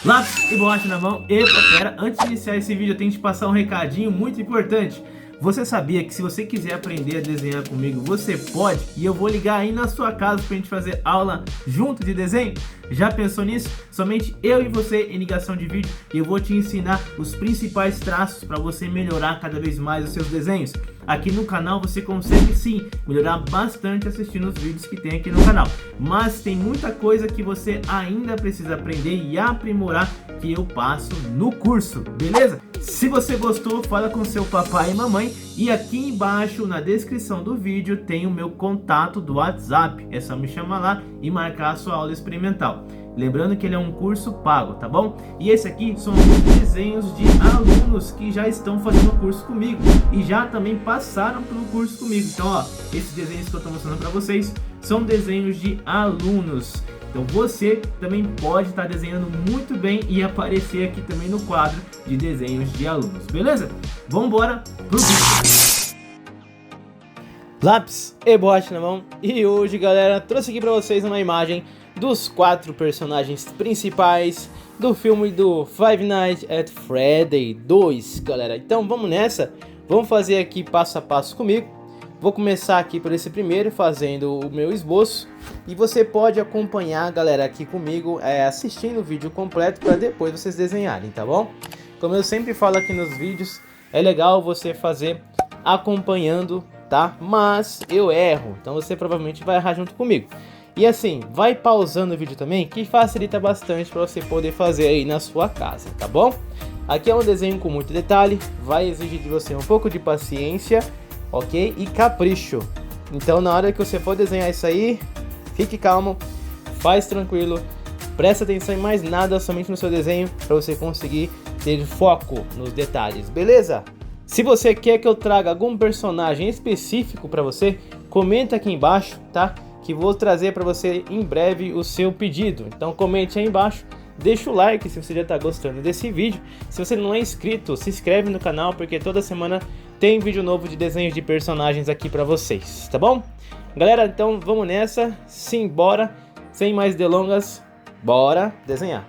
Lápis e borracha na mão e papel. Antes de iniciar esse vídeo eu tenho que te passar um recadinho muito importante. Você sabia que se você quiser aprender a desenhar comigo, você pode? E eu vou ligar aí na sua casa pra gente fazer aula junto de desenho? Já pensou nisso? Somente eu e você em ligação de vídeo e eu vou te ensinar os principais traços para você melhorar cada vez mais os seus desenhos. Aqui no canal você consegue sim melhorar bastante assistindo os vídeos que tem aqui no canal. Mas tem muita coisa que você ainda precisa aprender e aprimorar que eu passo no curso, beleza? Se você gostou, fala com seu papai e mamãe. E aqui embaixo na descrição do vídeo tem o meu contato do WhatsApp. É só me chamar lá e marcar a sua aula experimental. Lembrando que ele é um curso pago, tá bom? E esse aqui são alguns desenhos de alunos que já estão fazendo o curso comigo e já também passaram pelo curso comigo. Então, ó, esses desenhos que eu estou mostrando para vocês são desenhos de alunos. Então você também pode estar desenhando muito bem e aparecer aqui também no quadro de desenhos de alunos, beleza? Vamos embora pro vídeo. Lápis e borracha na mão. E hoje, galera, trouxe aqui para vocês uma imagem dos 4 personagens principais do filme do Five Nights at Freddy 2, galera. Então vamos nessa, vamos fazer aqui passo a passo comigo. Vou começar aqui por esse primeiro, fazendo o meu esboço. E você pode acompanhar, galera, aqui comigo, assistindo o vídeo completo para depois vocês desenharem, tá bom? Como eu sempre falo aqui nos vídeos, é legal você fazer acompanhando, tá? Mas eu erro, então você provavelmente vai errar junto comigo. E assim, vai pausando o vídeo também, que facilita bastante para você poder fazer aí na sua casa, tá bom? Aqui é um desenho com muito detalhe, vai exigir de você um pouco de paciência, ok? E capricho. Então na hora que você for desenhar isso aí, fique calmo, faz tranquilo, presta atenção em mais nada, somente no seu desenho, para você conseguir ter foco nos detalhes, beleza? Se você quer que eu traga algum personagem específico para você, comenta aqui embaixo, tá? Que vou trazer para você em breve o seu pedido. Então comente aí embaixo, deixa o like se você já está gostando desse vídeo. Se você não é inscrito, se inscreve no canal, porque toda semana tem vídeo novo de desenhos de personagens aqui para vocês, tá bom? Galera, então vamos nessa, simbora, sem mais delongas, bora desenhar.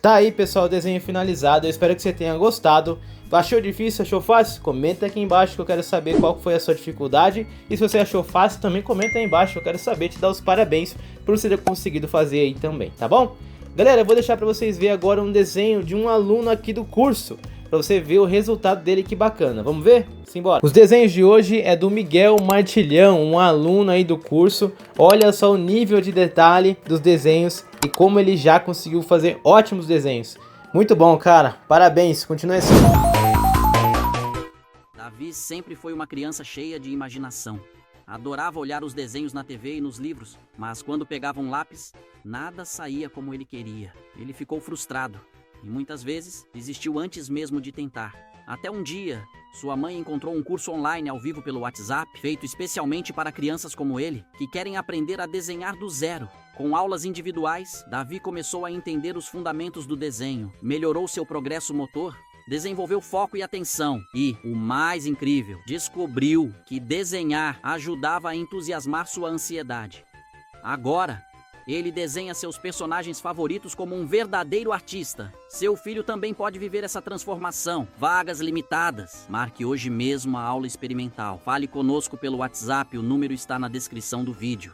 Tá aí, pessoal, o desenho finalizado. Eu espero que você tenha gostado. Achou difícil? Achou fácil? Comenta aqui embaixo que eu quero saber qual foi a sua dificuldade. E se você achou fácil, também comenta aí embaixo que eu quero saber, te dar os parabéns por você ter conseguido fazer aí também, tá bom? Galera, eu vou deixar pra vocês verem agora um desenho de um aluno aqui do curso, pra você ver o resultado dele, que bacana. Vamos ver? Simbora! Os desenhos de hoje é do Miguel Martilhão, um aluno aí do curso. Olha só o nível de detalhe dos desenhos e como ele já conseguiu fazer ótimos desenhos. Muito bom, cara. Parabéns, continue assim. Davi sempre foi uma criança cheia de imaginação. Adorava olhar os desenhos na TV e nos livros, mas quando pegava um lápis, nada saía como ele queria. Ele ficou frustrado e muitas vezes desistiu antes mesmo de tentar. Até um dia, sua mãe encontrou um curso online ao vivo pelo WhatsApp, feito especialmente para crianças como ele, que querem aprender a desenhar do zero. Com aulas individuais, Davi começou a entender os fundamentos do desenho, melhorou seu progresso motor, desenvolveu foco e atenção e, o mais incrível, descobriu que desenhar ajudava a entusiasmar sua ansiedade. Agora, ele desenha seus personagens favoritos como um verdadeiro artista. Seu filho também pode viver essa transformação. Vagas limitadas. Marque hoje mesmo a aula experimental. Fale conosco pelo WhatsApp, o número está na descrição do vídeo.